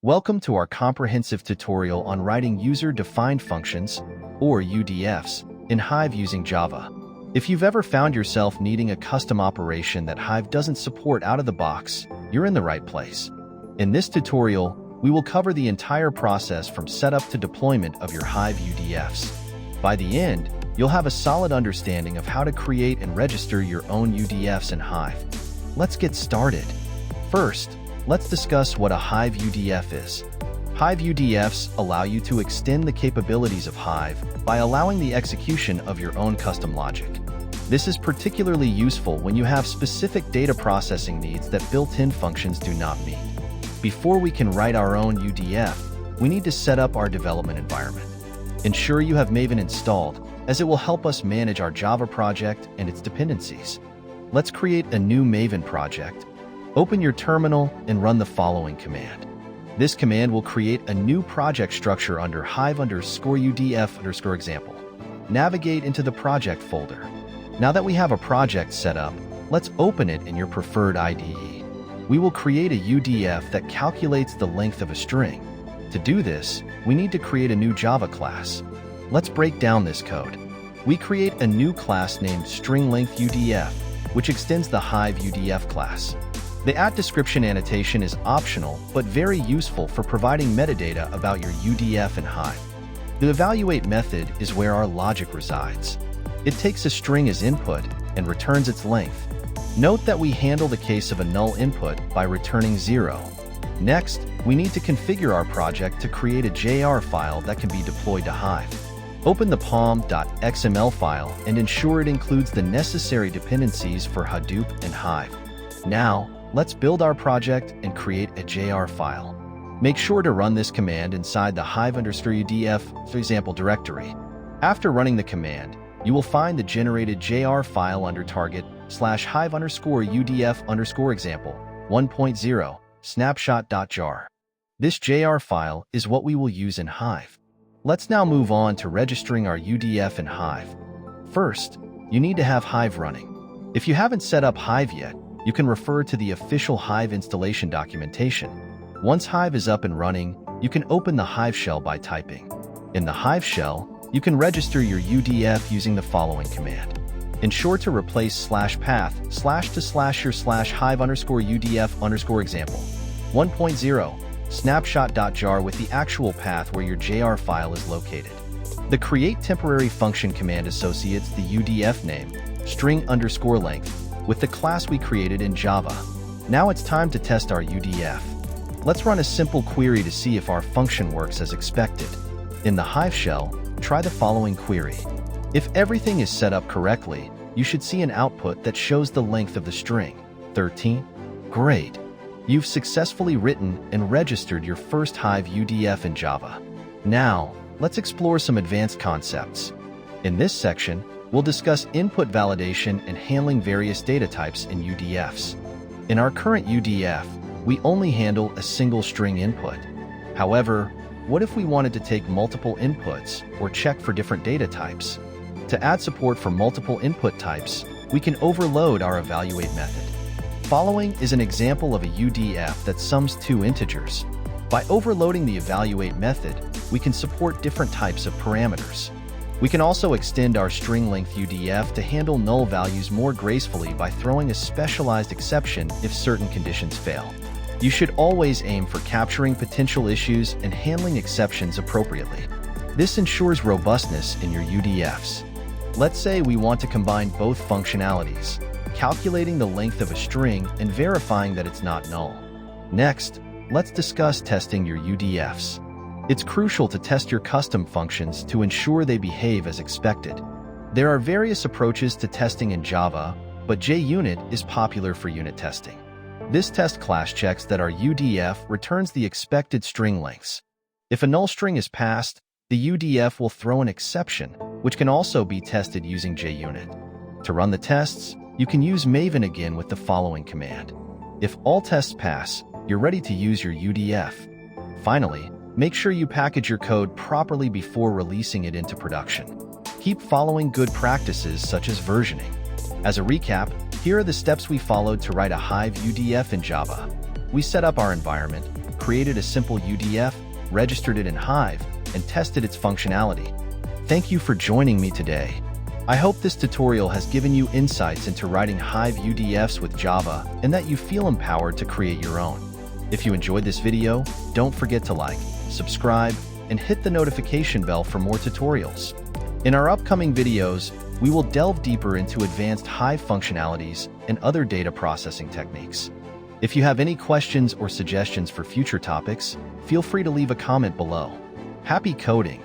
Welcome to our comprehensive tutorial on writing user-defined functions, or UDFs, in Hive using Java. If you've ever found yourself needing a custom operation that Hive doesn't support out of the box, you're in the right place. In this tutorial, we will cover the entire process from setup to deployment of your Hive UDFs. By the end, you'll have a solid understanding of how to create and register your own UDFs in Hive. Let's get started. First, let's discuss what a Hive UDF is. Hive UDFs allow you to extend the capabilities of Hive by allowing the execution of your own custom logic. This is particularly useful when you have specific data processing needs that built-in functions do not meet. Before we can write our own UDF, we need to set up our development environment. Ensure you have Maven installed, as it will help us manage our Java project and its dependencies. Let's create a new Maven project. Open your terminal and run the following command. This command will create a new project structure under Hive_UDF_example. Navigate into the project folder. Now that we have a project set up, let's open it in your preferred IDE. We will create a UDF that calculates the length of a string. To do this, we need to create a new Java class. Let's break down this code. We create a new class named StringLengthUDF, which extends the Hive UDF class. The @description annotation is optional, but very useful for providing metadata about your UDF in Hive. The evaluate method is where our logic resides. It takes a string as input and returns its length. Note that we handle the case of a null input by returning 0. Next, we need to configure our project to create a JR file that can be deployed to Hive. Open the pom.xml file and ensure it includes the necessary dependencies for Hadoop and Hive. Now, let's build our project and create a JR file. Make sure to run this command inside the Hive_UDF example directory. After running the command, you will find the generated JR file under target /Hive_UDF_example 1.0 snapshot.jar. This JR file is what we will use in Hive. Let's now move on to registering our UDF in Hive. First, you need to have Hive running. If you haven't set up Hive yet, you can refer to the official Hive installation documentation. Once Hive is up and running, you can open the Hive shell by typing. In the Hive shell, you can register your UDF using the following command. Ensure to replace /path /to/your /Hive_UDF_example 1.0 snapshot.jar with the actual path where your JR file is located. The create temporary function command associates the UDF name, string_length, with the class we created in Java. Now it's time to test our UDF. Let's run a simple query to see if our function works as expected. In the Hive shell, try the following query. If everything is set up correctly, you should see an output that shows the length of the string, 13. Great! You've successfully written and registered your first Hive UDF in Java. Now, let's explore some advanced concepts. In this section, we'll discuss input validation and handling various data types in UDFs. In our current UDF, we only handle a single string input. However, what if we wanted to take multiple inputs or check for different data types? To add support for multiple input types, we can overload our evaluate method. Following is an example of a UDF that sums two integers. By overloading the evaluate method, we can support different types of parameters. We can also extend our string length UDF to handle null values more gracefully by throwing a specialized exception if certain conditions fail. You should always aim for capturing potential issues and handling exceptions appropriately. This ensures robustness in your UDFs. Let's say we want to combine both functionalities, calculating the length of a string and verifying that it's not null. Next, let's discuss testing your UDFs. It's crucial to test your custom functions to ensure they behave as expected. There are various approaches to testing in Java, but JUnit is popular for unit testing. This test class checks that our UDF returns the expected string lengths. If a null string is passed, the UDF will throw an exception, which can also be tested using JUnit. To run the tests, you can use Maven again with the following command. If all tests pass, you're ready to use your UDF. Finally, make sure you package your code properly before releasing it into production. Keep following good practices such as versioning. As a recap, here are the steps we followed to write a Hive UDF in Java. We set up our environment, created a simple UDF, registered it in Hive, and tested its functionality. Thank you for joining me today. I hope this tutorial has given you insights into writing Hive UDFs with Java and that you feel empowered to create your own. If you enjoyed this video, don't forget to like, subscribe, and hit the notification bell for more tutorials. In our upcoming videos, we will delve deeper into advanced Hive functionalities and other data processing techniques. If you have any questions or suggestions for future topics, feel free to leave a comment below. Happy coding!